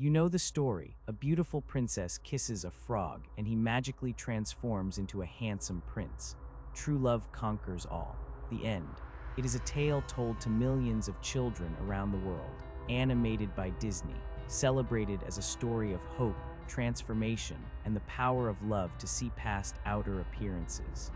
You know the story. A beautiful princess kisses a frog, and he magically transforms into a handsome prince. True love conquers all. The end. It is a tale told to millions of children around the world, animated by Disney, celebrated as a story of hope, transformation, and the power of love to see past outer appearances.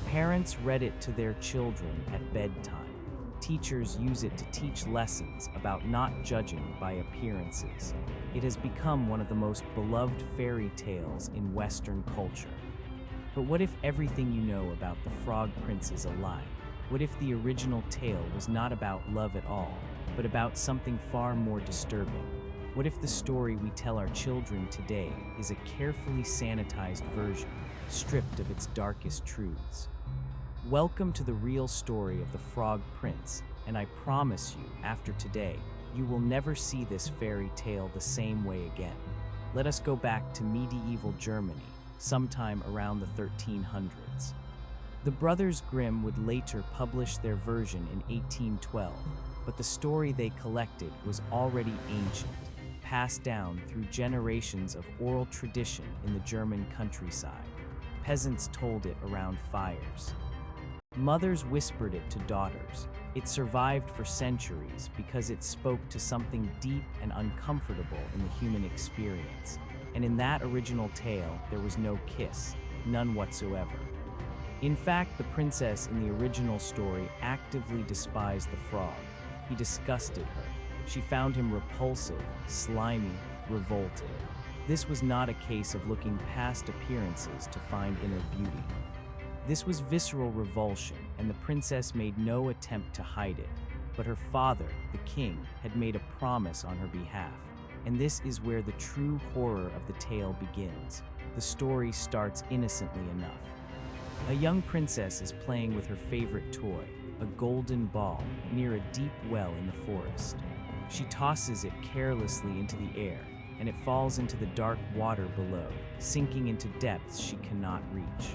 Parents read it to their children at bedtime. Teachers use it to teach lessons about not judging by appearances. It has become one of the most beloved fairy tales in Western culture. But what if everything you know about the Frog Prince is a lie? What if the original tale was not about love at all, but about something far more disturbing? What if the story we tell our children today is a carefully sanitized version, stripped of its darkest truths? Welcome to the real story of the Frog Prince, and I promise you, after today, you will never see this fairy tale the same way again. Let us go back to medieval Germany, sometime around the 1300s. The Brothers Grimm would later publish their version in 1812, but the story they collected was already ancient, passed down through generations of oral tradition in the German countryside. Peasants told it around fires. Mothers whispered it to daughters. It survived for centuries because it spoke to something deep and uncomfortable in the human experience. And in that original tale, there was no kiss, none whatsoever. In fact, the princess in the original story actively despised the frog. He disgusted her. She found him repulsive, slimy, revolting. This was not a case of looking past appearances to find inner beauty. This was visceral revulsion, and the princess made no attempt to hide it. But her father, the king, had made a promise on her behalf. And this is where the true horror of the tale begins. The story starts innocently enough. A young princess is playing with her favorite toy, a golden ball, near a deep well in the forest. She tosses it carelessly into the air, and it falls into the dark water below, sinking into depths she cannot reach.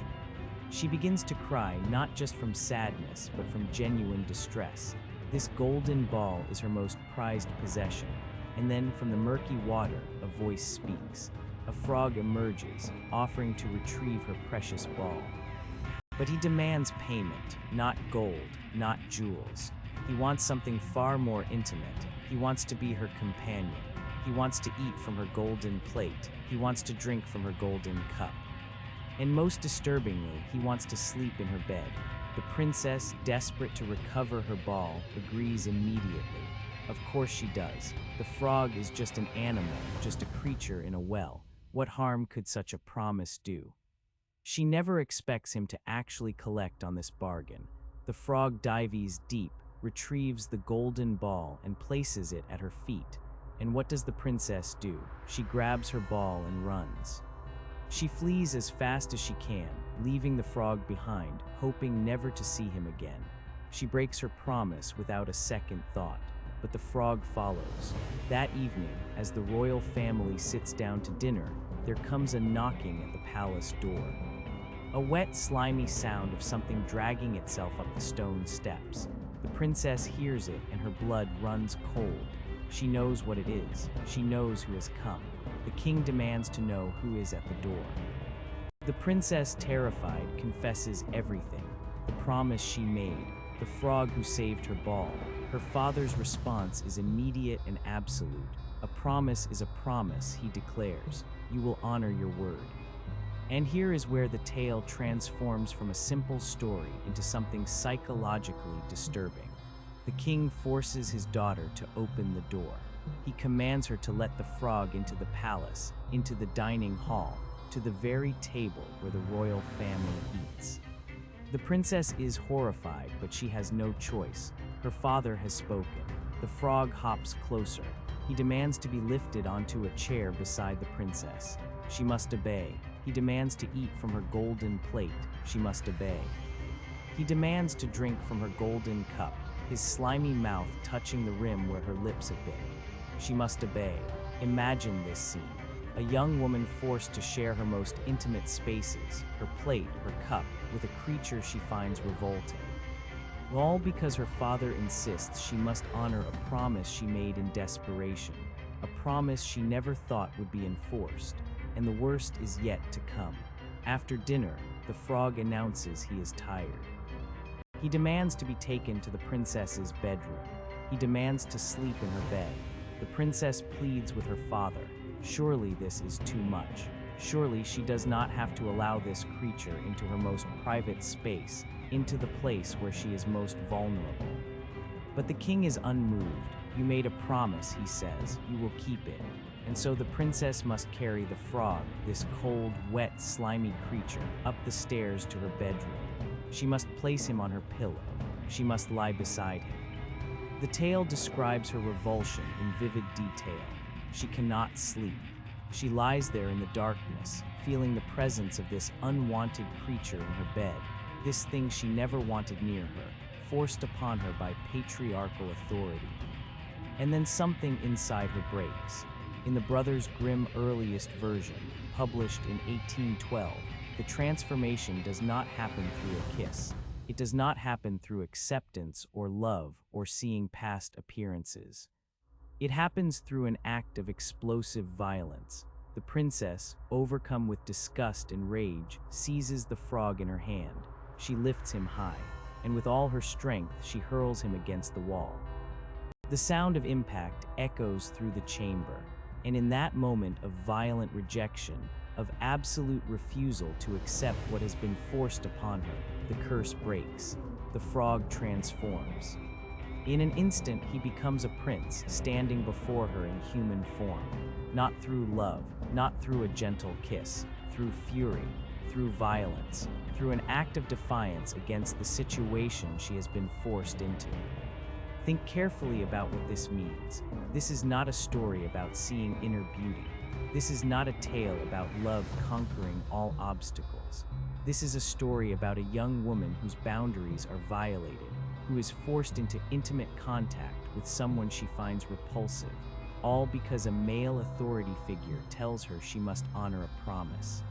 She begins to cry not just from sadness, but from genuine distress. This golden ball is her most prized possession. And then from the murky water, a voice speaks. A frog emerges, offering to retrieve her precious ball. But he demands payment, not gold, not jewels. He wants something far more intimate. He wants to be her companion. He wants to eat from her golden plate. He wants to drink from her golden cup. And most disturbingly, he wants to sleep in her bed. The princess, desperate to recover her ball, agrees immediately. Of course she does. The frog is just an animal, just a creature in a well. What harm could such a promise do? She never expects him to actually collect on this bargain. The frog dives deep, retrieves the golden ball, and places it at her feet. And what does the princess do? She grabs her ball and runs. She flees as fast as she can, leaving the frog behind, hoping never to see him again. She breaks her promise without a second thought, but the frog follows. That evening, as the royal family sits down to dinner, there comes a knocking at the palace door. A wet, slimy sound of something dragging itself up the stone steps. The princess hears it and her blood runs cold. She knows what it is. She knows who has come. The king demands to know who is at the door. The princess, terrified, confesses everything. The promise she made, the frog who saved her ball. Her father's response is immediate and absolute. A promise is a promise, he declares. You will honor your word. And here is where the tale transforms from a simple story into something psychologically disturbing. The king forces his daughter to open the door. He commands her to let the frog into the palace, into the dining hall, to the very table where the royal family eats. The princess is horrified, but she has no choice. Her father has spoken. The frog hops closer. He demands to be lifted onto a chair beside the princess. She must obey. He demands to eat from her golden plate. She must obey. He demands to drink from her golden cup, his slimy mouth touching the rim where her lips have been. She must obey. Imagine this scene. A young woman forced to share her most intimate spaces, her plate, her cup, with a creature she finds revolting. All because her father insists she must honor a promise she made in desperation, a promise she never thought would be enforced, and the worst is yet to come. After dinner, the frog announces he is tired. He demands to be taken to the princess's bedroom. He demands to sleep in her bed. The princess pleads with her father. Surely this is too much. Surely she does not have to allow this creature into her most private space, into the place where she is most vulnerable. But the king is unmoved. You made a promise, he says. You will keep it. And so the princess must carry the frog, this cold, wet, slimy creature, up the stairs to her bedroom. She must place him on her pillow. She must lie beside him. The tale describes her revulsion in vivid detail. She cannot sleep. She lies there in the darkness, feeling the presence of this unwanted creature in her bed, this thing she never wanted near her, forced upon her by patriarchal authority. And then something inside her breaks. In the Brothers Grimm earliest version, published in 1812, the transformation does not happen through a kiss. It does not happen through acceptance or love or seeing past appearances. It happens through an act of explosive violence. The princess, overcome with disgust and rage, seizes the frog in her hand. She lifts him high, and with all her strength, she hurls him against the wall. The sound of impact echoes through the chamber, and in that moment of violent rejection, of absolute refusal to accept what has been forced upon her, the curse breaks. The frog transforms. In an instant, he becomes a prince, standing before her in human form. Not through love, not through a gentle kiss, through fury, through violence, through an act of defiance against the situation she has been forced into. Think carefully about what this means. This is not a story about seeing inner beauty. This is not a tale about love conquering all obstacles. This is a story about a young woman whose boundaries are violated, who is forced into intimate contact with someone she finds repulsive, all because a male authority figure tells her she must honor a promise.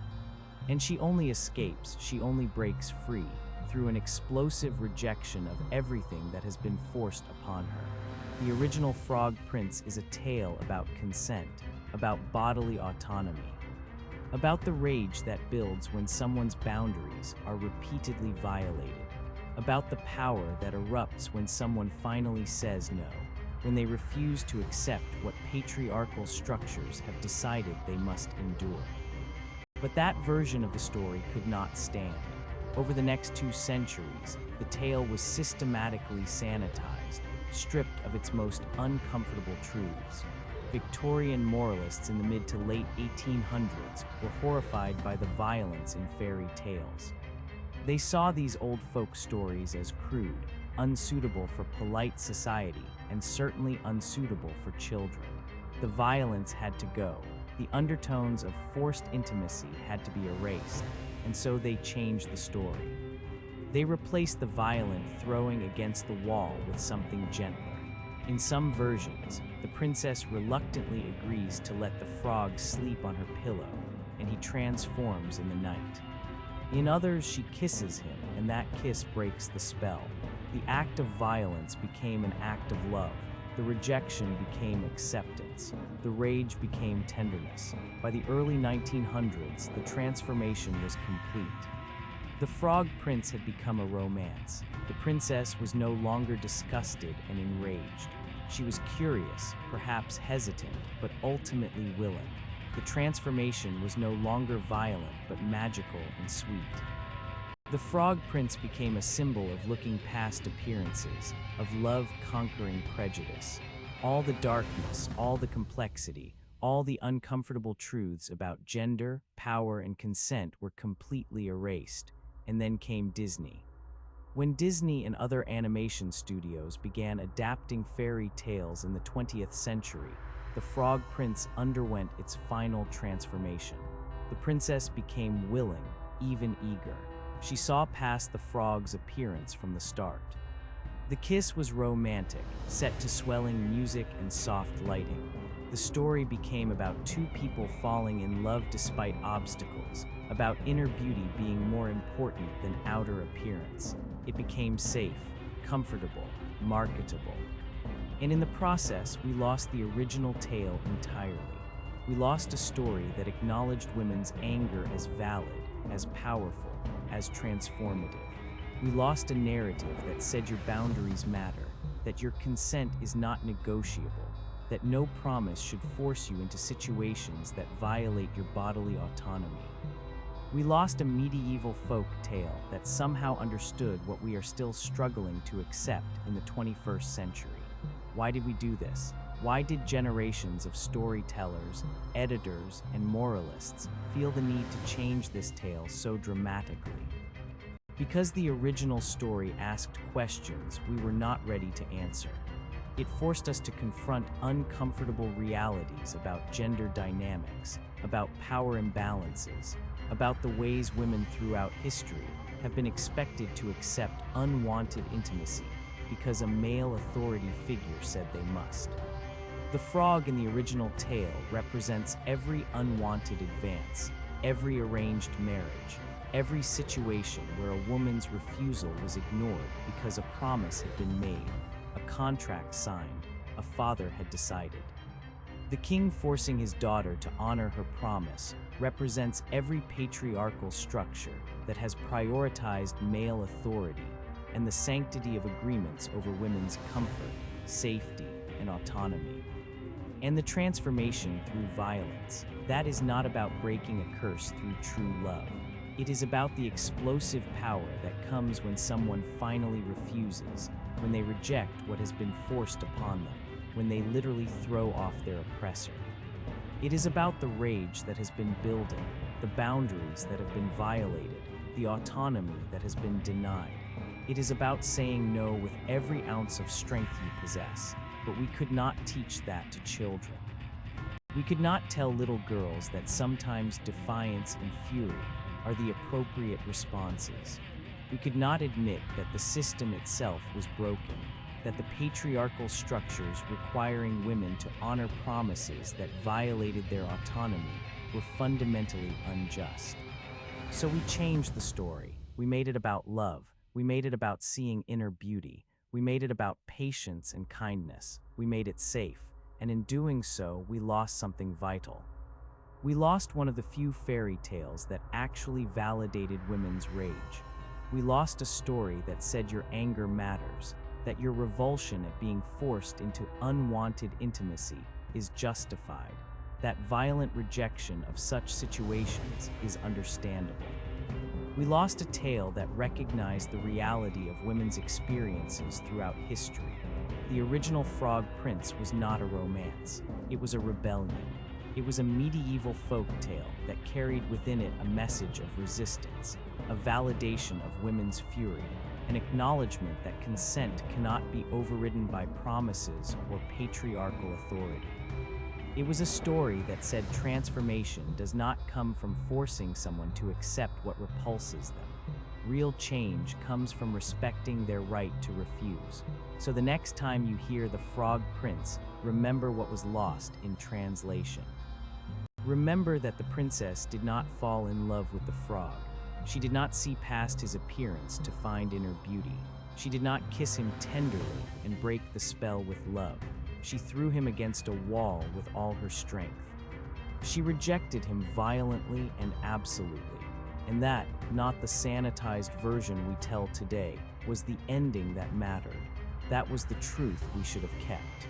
And she only escapes, she only breaks free, through an explosive rejection of everything that has been forced upon her. The original Frog Prince is a tale about consent, about bodily autonomy, about the rage that builds when someone's boundaries are repeatedly violated, about the power that erupts when someone finally says no, when they refuse to accept what patriarchal structures have decided they must endure. But that version of the story could not stand. Over the next 2 centuries, the tale was systematically sanitized, stripped of its most uncomfortable truths. Victorian moralists in the mid to late 1800s were horrified by the violence in fairy tales. They saw these old folk stories as crude, unsuitable for polite society, and certainly unsuitable for children. The violence had to go. The undertones of forced intimacy had to be erased, and so they changed the story. They replaced the violent throwing against the wall with something gentler. In some versions, the princess reluctantly agrees to let the frog sleep on her pillow, and he transforms in the night. In others, she kisses him, and that kiss breaks the spell. The act of violence became an act of love. The rejection became acceptance. The rage became tenderness. By the early 1900s, the transformation was complete. The Frog Prince had become a romance. The princess was no longer disgusted and enraged. She was curious, perhaps hesitant, but ultimately willing. The transformation was no longer violent, but magical and sweet. The Frog Prince became a symbol of looking past appearances, of love conquering prejudice. All the darkness, all the complexity, all the uncomfortable truths about gender, power, and consent were completely erased. And then came Disney. When Disney and other animation studios began adapting fairy tales in the 20th century, the Frog Prince underwent its final transformation. The princess became willing, even eager. She saw past the frog's appearance from the start. The kiss was romantic, set to swelling music and soft lighting. The story became about 2 people falling in love despite obstacles, about inner beauty being more important than outer appearance. It became safe, comfortable, marketable. And in the process, we lost the original tale entirely. We lost a story that acknowledged women's anger as valid, as powerful, as transformative. We lost a narrative that said your boundaries matter, that your consent is not negotiable, that no promise should force you into situations that violate your bodily autonomy. We lost a medieval folk tale that somehow understood what we are still struggling to accept in the 21st century. Why did we do this? Why did generations of storytellers, editors, and moralists feel the need to change this tale so dramatically? Because the original story asked questions we were not ready to answer. It forced us to confront uncomfortable realities about gender dynamics, about power imbalances, about the ways women throughout history have been expected to accept unwanted intimacy because a male authority figure said they must. The frog in the original tale represents every unwanted advance, every arranged marriage, every situation where a woman's refusal was ignored because a promise had been made, a contract signed, a father had decided. The king forcing his daughter to honor her promise represents every patriarchal structure that has prioritized male authority and the sanctity of agreements over women's comfort, safety, and autonomy. And the transformation through violence, that is not about breaking a curse through true love. It is about the explosive power that comes when someone finally refuses, when they reject what has been forced upon them, when they literally throw off their oppressor. It is about the rage that has been building, the boundaries that have been violated, the autonomy that has been denied. It is about saying no with every ounce of strength you possess. But we could not teach that to children. We could not tell little girls that sometimes defiance and fury are the appropriate responses. We could not admit that the system itself was broken, that the patriarchal structures requiring women to honor promises that violated their autonomy were fundamentally unjust. So we changed the story. We made it about love. We made it about seeing inner beauty. We made it about patience and kindness. We made it safe, and in doing so, we lost something vital. We lost one of the few fairy tales that actually validated women's rage. We lost a story that said your anger matters, that your revulsion at being forced into unwanted intimacy is justified, that violent rejection of such situations is understandable. We lost a tale that recognized the reality of women's experiences throughout history. The original Frog Prince was not a romance. It was a rebellion. It was a medieval folk tale that carried within it a message of resistance, a validation of women's fury, an acknowledgement that consent cannot be overridden by promises or patriarchal authority. It was a story that said transformation does not come from forcing someone to accept what repulses them. Real change comes from respecting their right to refuse. So the next time you hear the Frog Prince, remember what was lost in translation. Remember that the princess did not fall in love with the frog. She did not see past his appearance to find inner beauty. She did not kiss him tenderly and break the spell with love. She threw him against a wall with all her strength. She rejected him violently and absolutely. And that, not the sanitized version we tell today, was the ending that mattered. That was the truth we should have kept.